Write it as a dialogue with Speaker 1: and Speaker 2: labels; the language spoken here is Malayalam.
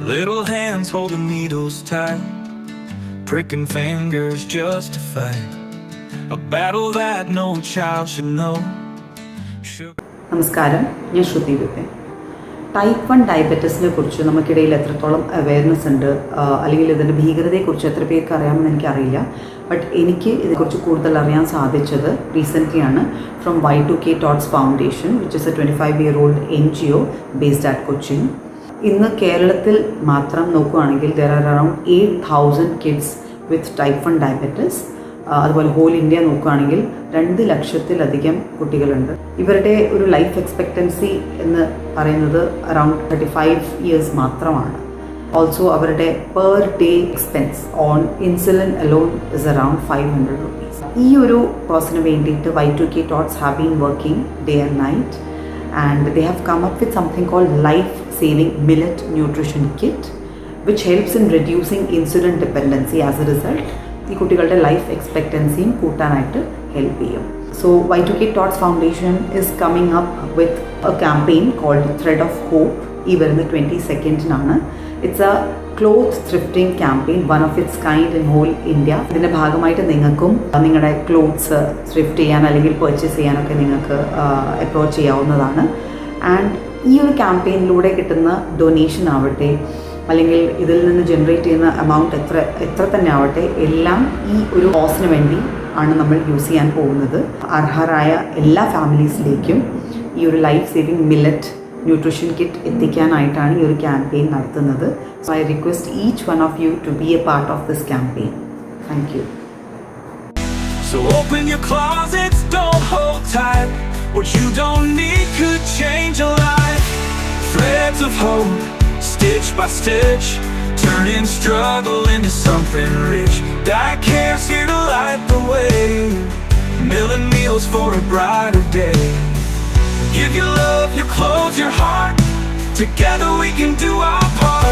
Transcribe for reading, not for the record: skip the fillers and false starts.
Speaker 1: Little hands holding needles tight, pricking fingers just to fight a battle that no child should know.
Speaker 2: നമസ്കാരം, ഞാൻ ശ്രുതി വിപിൻ. ടൈപ്പ് 1 ഡയബറ്റീസിനെ കുറിച്ച് നമുക്കിടയിൽ എത്രത്തോളം അവയർനെസ് ഉണ്ട്, അല്ലെങ്കിൽ ഇതിൻ്റെ ഭീകരതയെക്കുറിച്ച് എത്ര പേർക്ക് അറിയാമെന്ന് എനിക്കറിയില്ല. ബട്ട് എനിക്ക് ഇതിനെക്കുറിച്ച് കൂടുതൽ അറിയാൻ സാധിച്ചത് റീസെൻ്റ്ലിയാണ് from Y2K Tots foundation, which is a 25-year-old NGO based at Cochin. ഇന്ന് കേരളത്തിൽ മാത്രം നോക്കുകയാണെങ്കിൽ there are around 8,000 kids with type 1 diabetes. അതുപോലെ ഹോൾ ഇന്ത്യ നോക്കുകയാണെങ്കിൽ 2 ലക്ഷത്തിലധികം കുട്ടികളുണ്ട്. ഇവരുടെ ഒരു ലൈഫ് എക്സ്പെക്റ്റൻസി എന്ന് പറയുന്നത് അറൗണ്ട് 35 ഇയേഴ്സ് മാത്രമാണ്. ഓൾസോ അവരുടെ per day expense on insulin alone is around 500 rupees. ഈ ഒരു കോസിന് വേണ്ടിയിട്ട് Y2K Tots have been working day and night, and they have come up with something called life-saving millet nutrition kit, which helps in reducing insulin dependency. As a result, ഈ കുട്ടികളുടെ ലൈഫ് എക്സ്പെക്റ്റൻസിയും കൂട്ടാനായിട്ട് ഹെൽപ്പ് ചെയ്യും. So Y2K Tots foundation is coming up with a campaign called thread of hope. ഈ വരുന്ന 22nd it's a cloth thrifting campaign, one of its kind in whole India. ഇതിൻ്റെ ഭാഗമായിട്ട് നിങ്ങൾക്കും നിങ്ങളുടെ ക്ലോത്ത്സ് ത്രിഫ്റ്റ് ചെയ്യാൻ അല്ലെങ്കിൽ പർച്ചേസ് ചെയ്യാനൊക്കെ നിങ്ങൾക്ക് അപ്രോച്ച് ചെയ്യാവുന്നതാണ്. ആൻഡ് ഈ ഒരു ക്യാമ്പയിനിലൂടെ കിട്ടുന്ന ഡൊണേഷൻ ആവട്ടെ, അല്ലെങ്കിൽ ഇതിൽ നിന്ന് ജനറേറ്റ് ചെയ്യുന്ന എമൗണ്ട് എത്ര തന്നെ ആവട്ടെ, എല്ലാം ഈ ഒരു കോസിന് വേണ്ടി ആണ് നമ്മൾ യൂസ് ചെയ്യാൻ പോകുന്നത്. അർഹരായ എല്ലാ ഫാമിലീസിലേക്കും ഈ ഒരു life saving millet nutrition kit എത്തിക്കാനായിട്ടാണ് ഈ ഒരു ക്യാമ്പയിൻ നടത്തുന്നത്. So I request each one of you to be a part of this campaign. Thank you.
Speaker 1: So open your closets, don't hold tight. What you don't need could change a life. Threads of hope, stitch by stitch, turning struggle into something rich. Diet care's here to light the way, milling meals for a brighter day. Give your love, your clothes, your heart. Together we can do our part.